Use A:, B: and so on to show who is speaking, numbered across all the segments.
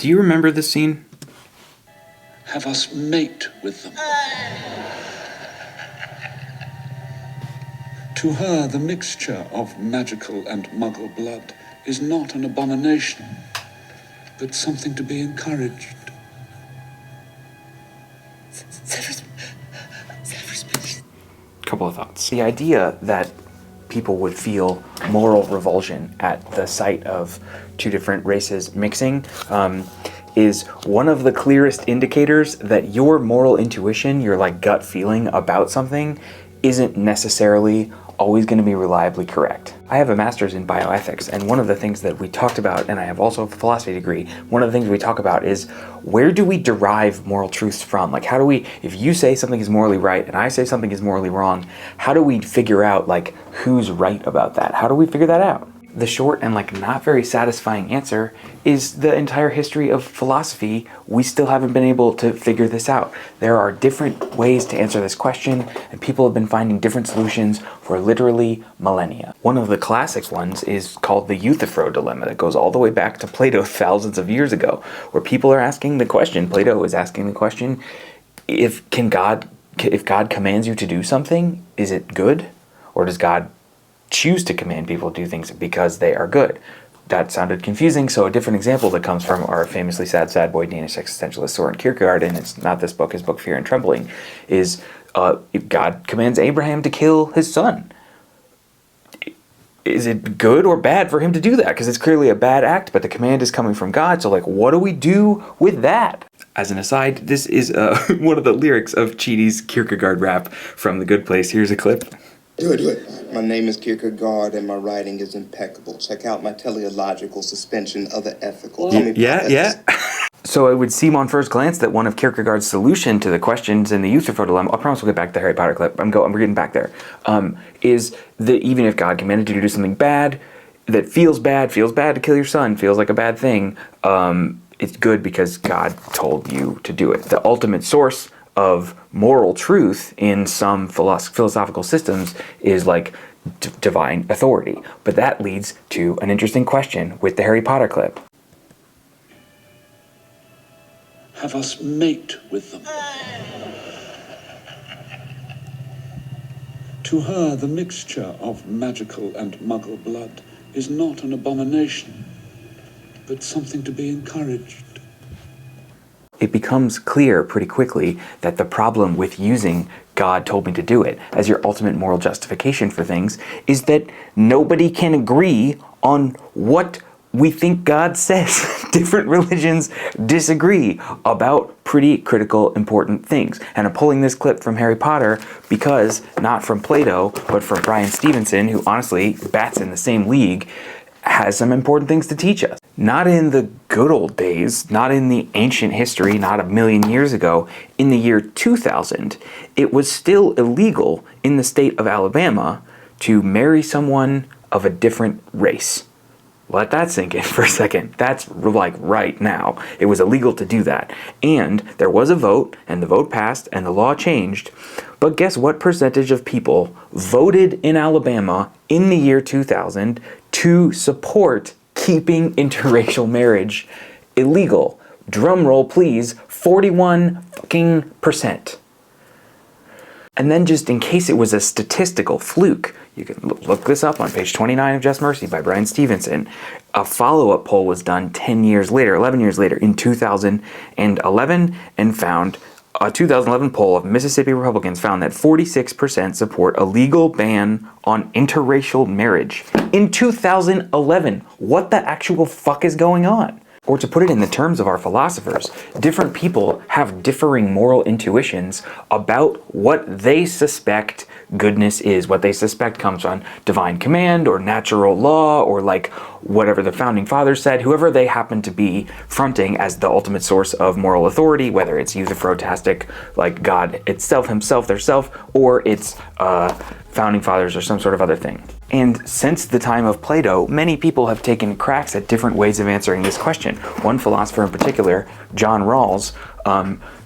A: Do you remember this scene?
B: Have us mate with them. To her, the mixture of magical and muggle blood is not an abomination, but something to be encouraged.
A: Couple of thoughts.
C: The idea that people would feel moral revulsion at the sight of two different races mixing is one of the clearest indicators that your moral intuition, your like gut feeling about something, isn't necessarily always going to be reliably correct. I have a master's in bioethics, and one of the things that we talked about, and I have also a philosophy degree, one of the things we talk about is where do we derive moral truths from? Like how do we, if you say something is morally right and I say something is morally wrong, how do we figure out like who's right about that? How do we figure that out? The short and like not very satisfying answer is the entire history of philosophy. We still haven't been able to figure this out. There are different ways to answer this question, and people have been finding different solutions for literally millennia. One of the classic ones is called the Euthyphro Dilemma that goes all the way back to Plato thousands of years ago, where people are asking the question, Plato is asking the question, if God commands you to do something, is it good? Or does God choose to command people to do things because they are good? That sounded confusing, so a different example that comes from our famously sad boy Danish existentialist Søren Kierkegaard, and it's not this book, his book Fear and Trembling, is if God commands Abraham to kill his son, is it good or bad for him to do that? Because it's clearly a bad act, but the command is coming from God, so like what do we do with that? As an aside, this is one of the lyrics of Chidi's Kierkegaard rap from The Good Place. Here's a clip.
D: Do it. My name is Kierkegaard and my writing is impeccable. Check out my teleological suspension of the ethical.
C: Yeah. So it would seem on first glance that one of Kierkegaard's solution to the questions in the Euthyphro Dilemma, I promise we'll get back to the Harry Potter clip, we're getting back there, is that even if God commanded you to do something bad, that feels bad to kill your son, feels like a bad thing, it's good because God told you to do it. The ultimate source of moral truth in some philosophical systems is like divine authority. But that leads to an interesting question with the Harry Potter clip.
B: Have us mate with them. To her, the mixture of magical and muggle blood is not an abomination, but something to be encouraged.
C: It becomes clear pretty quickly that the problem with using God told me to do it as your ultimate moral justification for things is that nobody can agree on what we think God says. Different religions disagree about pretty critical, important things. And I'm pulling this clip from Harry Potter because, not from Plato, but from Bryan Stevenson, who honestly bats in the same league, has some important things to teach us. Not in the good old days, not in the ancient history, not a million years ago, in the year 2000, it was still illegal in the state of Alabama to marry someone of a different race. Let that sink in for a second. That's like right now. It was illegal to do that. And there was a vote, and the vote passed, and the law changed. But guess what percentage of people voted in Alabama in the year 2000 to support keeping interracial marriage illegal? Drum roll, please. 41%. And then just in case it was a statistical fluke, you can look this up on page 29 of Just Mercy by Bryan Stevenson. A follow-up poll was done 11 years later, in 2011, and found a 2011 poll of Mississippi Republicans found that 46% support a legal ban on interracial marriage. In 2011, what the actual fuck is going on? Or to put it in the terms of our philosophers, different people have differing moral intuitions about what they suspect goodness is, what they suspect comes from divine command or natural law or like whatever the founding fathers said, whoever they happen to be fronting as the ultimate source of moral authority, whether it's Euthyphro-tastic, like God itself, himself, their self, or it's founding fathers or some sort of other thing. And since the time of Plato, many people have taken cracks at different ways of answering this question. One philosopher in particular, John Rawls,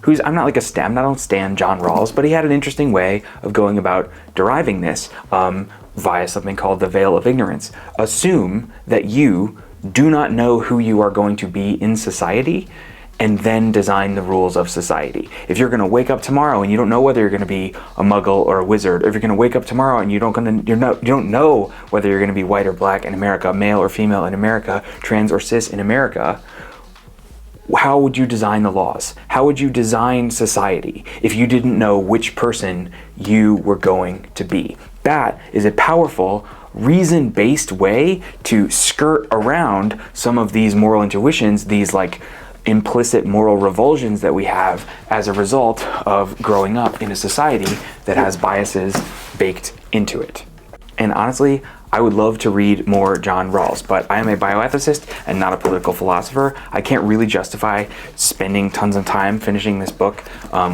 C: who's, I don't stand John Rawls, but he had an interesting way of going about deriving this via something called the veil of ignorance. Assume that you do not know who you are going to be in society, and then design the rules of society. If you're going to wake up tomorrow and you don't know whether you're going to be a muggle or a wizard, or if you're going to wake up tomorrow and you don't know whether you're going to be white or black in America, male or female in America, trans or cis in America, how would you design the laws? How would you design society if you didn't know which person you were going to be? That is a powerful, reason-based way to skirt around some of these moral intuitions, these like implicit moral revulsions that we have as a result of growing up in a society that has biases baked into it. And honestly, I would love to read more John Rawls, but I am a bioethicist and not a political philosopher. I can't really justify spending tons of time finishing this book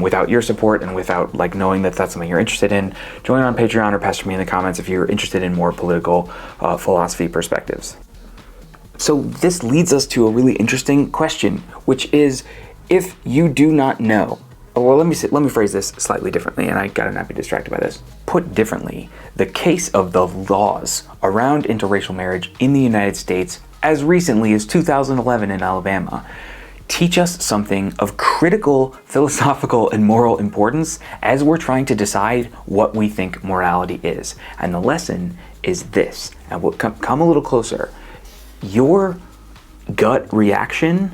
C: without your support and without like knowing that that's something you're interested in. Join on Patreon or pester me in the comments if you're interested in more political philosophy perspectives. So this leads us to a really interesting question, which is, if you do not know, well, let me phrase this slightly differently, and I gotta not be distracted by this. Put differently, the case of the laws around interracial marriage in the United States as recently as 2011 in Alabama teach us something of critical philosophical and moral importance as we're trying to decide what we think morality is. And the lesson is this, and we'll come a little closer. Your gut reaction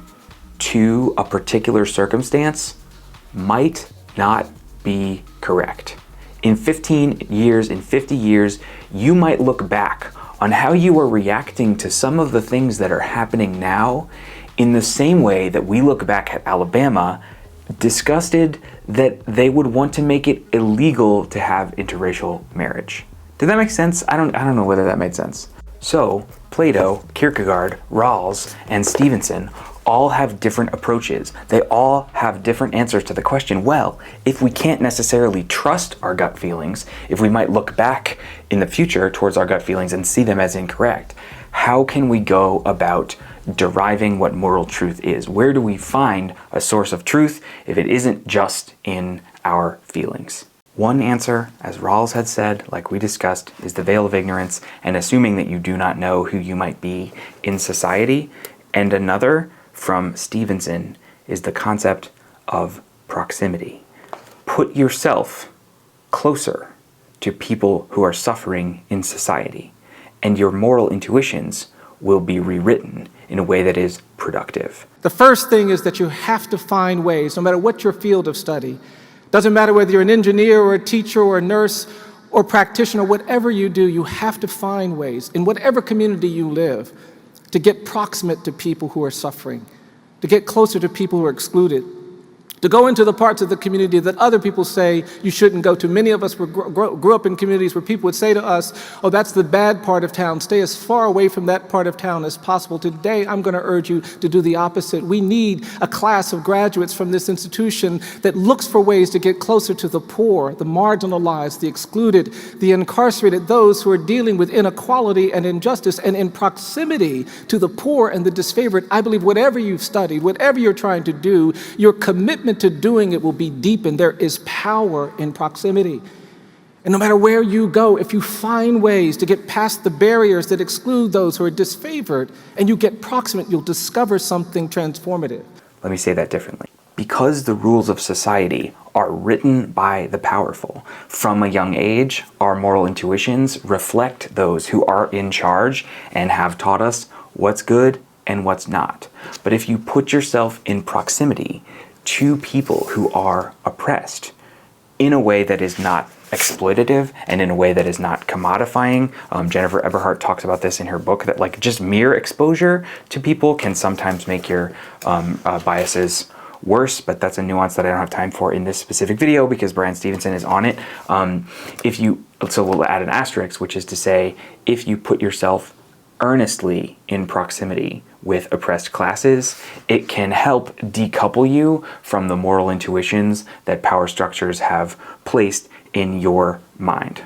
C: to a particular circumstance might not be correct. In 15 years, in 50 years, you might look back on how you were reacting to some of the things that are happening now in the same way that we look back at Alabama, disgusted that they would want to make it illegal to have interracial marriage. Did that make sense? I don't know whether that made sense. So, Plato, Kierkegaard, Rawls, and Stevenson all have different approaches. They all have different answers to the question, well, if we can't necessarily trust our gut feelings, if we might look back in the future towards our gut feelings and see them as incorrect, how can we go about deriving what moral truth is? Where do we find a source of truth if it isn't just in our feelings? One answer, as Rawls had said, like we discussed, is the veil of ignorance and assuming that you do not know who you might be in society. And another, from Stevenson, is the concept of proximity. Put yourself closer to people who are suffering in society, and your moral intuitions will be rewritten in a way that is productive.
E: The first thing is that you have to find ways, no matter what your field of study, doesn't matter whether you're an engineer or a teacher or a nurse or practitioner, whatever you do, you have to find ways in whatever community you live to get proximate to people who are suffering, to get closer to people who are excluded, to go into the parts of the community that other people say you shouldn't go to. Many of us grew up in communities where people would say to us, oh, that's the bad part of town. Stay as far away from that part of town as possible. Today, I'm going to urge you to do the opposite. We need a class of graduates from this institution that looks for ways to get closer to the poor, the marginalized, the excluded, the incarcerated, those who are dealing with inequality and injustice. And in proximity to the poor and the disfavored, I believe whatever you've studied, whatever you're trying to do, your commitment to doing it will be deepened. There is power in proximity. And no matter where you go, if you find ways to get past the barriers that exclude those who are disfavored, and you get proximate, you'll discover something transformative.
C: Let me say that differently. Because the rules of society are written by the powerful, from a young age, our moral intuitions reflect those who are in charge and have taught us what's good and what's not. But if you put yourself in proximity to people who are oppressed in a way that is not exploitative and in a way that is not commodifying. Jennifer Eberhardt talks about this in her book, that like just mere exposure to people can sometimes make your biases worse, but that's a nuance that I don't have time for in this specific video because Brian Stevenson is on it. So we'll add an asterisk, which is to say, if you put yourself earnestly in proximity with oppressed classes, it can help decouple you from the moral intuitions that power structures have placed in your mind.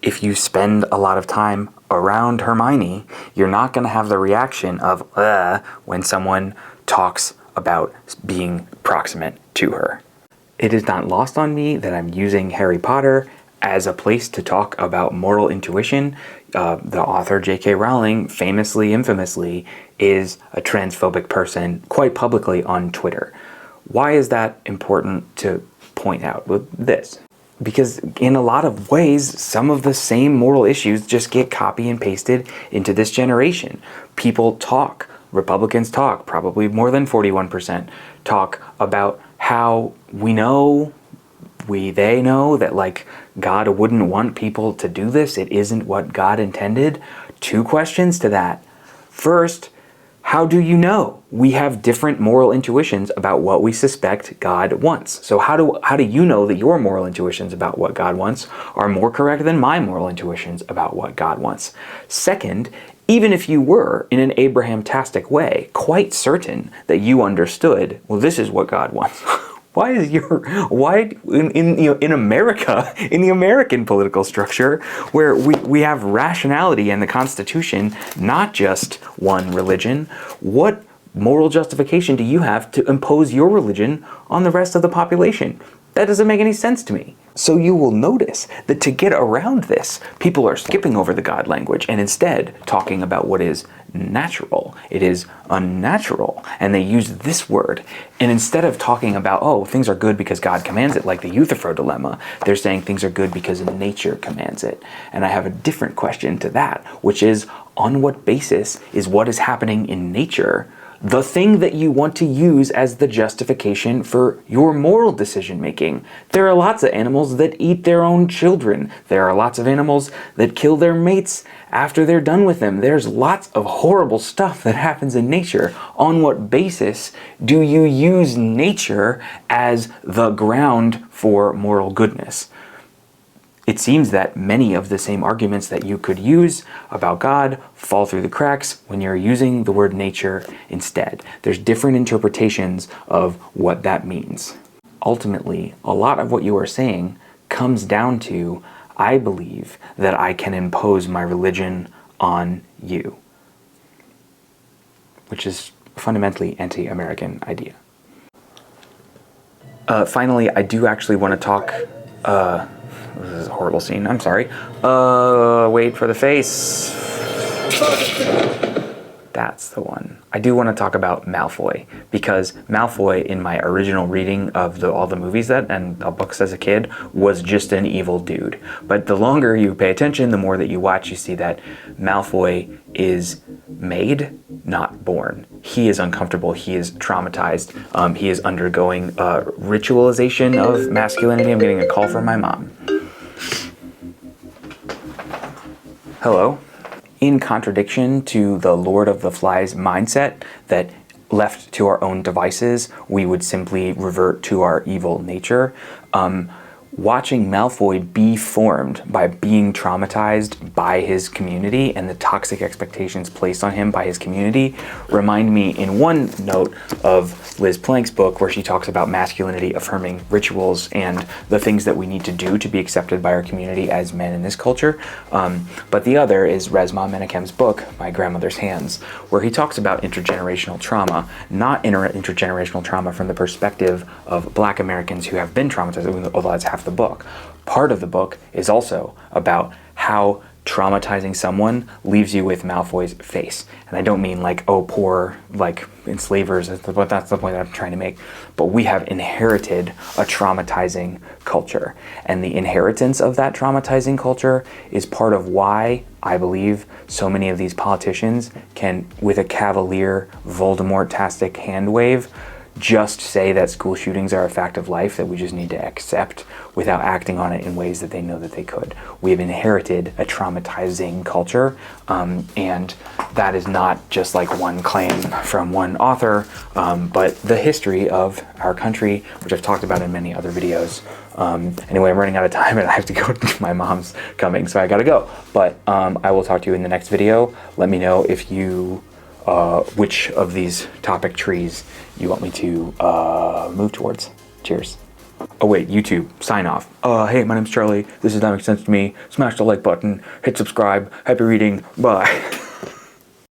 C: If you spend a lot of time around Hermione, you're not going to have the reaction of when someone talks about being proximate to her. It is not lost on me that I'm using Harry Potter as a place to talk about moral intuition, the author J.K. Rowling famously, infamously, is a transphobic person quite publicly on Twitter. Why is that important to point out with this? Because in a lot of ways, some of the same moral issues just get copy and pasted into this generation. People talk, Republicans talk, probably more than 41% talk about how they know that like God wouldn't want people to do this. It isn't what God intended. 2 questions to that. First, how do you know? We have different moral intuitions about what we suspect God wants. So how do you know that your moral intuitions about what God wants are more correct than my moral intuitions about what God wants? Second, even if you were, in an Abraham-tastic way, quite certain that you understood, well, this is what God wants. Why in America, in the American political structure, where we have rationality and the Constitution, not just one religion, what moral justification do you have to impose your religion on the rest of the population? That doesn't make any sense to me. So you will notice that to get around this, people are skipping over the God language and instead talking about what is natural. It is unnatural. And they use this word. And instead of talking about, oh, things are good because God commands it, like the Euthyphro Dilemma, they're saying things are good because nature commands it. And I have a different question to that, which is, on what basis is what is happening in nature the thing that you want to use as the justification for your moral decision making? There are lots of animals that eat their own children. There are lots of animals that kill their mates after they're done with them. There's lots of horrible stuff that happens in nature. On what basis do you use nature as the ground for moral goodness? It seems that many of the same arguments that you could use about God fall through the cracks when you're using the word nature instead. There's different interpretations of what that means. Ultimately, a lot of what you are saying comes down to, I believe that I can impose my religion on you, which is a fundamentally anti-American idea. Finally, I do actually want to talk... this is a horrible scene, I'm sorry. Wait for the face. That's the one. I do want to talk about Malfoy, because Malfoy, in my original reading of all the movies and the books as a kid, was just an evil dude. But the longer you pay attention, the more that you watch, you see that Malfoy is made, not born. He is uncomfortable, he is traumatized, he is undergoing ritualization of masculinity. I'm getting a call from my mom. Hello. In contradiction to the Lord of the Flies mindset that left to our own devices, we would simply revert to our evil nature, watching Malfoy be formed by being traumatized by his community and the toxic expectations placed on him by his community remind me in one note of Liz Plank's book, where she talks about masculinity affirming rituals and the things that we need to do to be accepted by our community as men in this culture. But the other is Resmaa Menakem's book, My Grandmother's Hands, where he talks about intergenerational trauma, not intergenerational trauma from the perspective of Black Americans who have been traumatized, although that's half the book. Part of the book is also about how traumatizing someone leaves you with Malfoy's face. And I don't mean like, oh, poor, like, enslavers, but that's the point that I'm trying to make. But we have inherited a traumatizing culture. And the inheritance of that traumatizing culture is part of why I believe so many of these politicians can, with a cavalier, Voldemort-tastic hand wave, just say that school shootings are a fact of life that we just need to accept without acting on it in ways that they know that they could. We have inherited a traumatizing culture, and that is not just like one claim from one author, but the history of our country, which I've talked about in many other videos. Anyway, I'm running out of time and I have to go. My mom's coming, so I gotta go. But I will talk to you in the next video. Let me know if you which of these topic trees you want me to move towards. Cheers. Oh wait, YouTube, sign off. Hey, my name's Charlie. This does not make sense to me. Smash the like button, hit subscribe. Happy reading. Bye.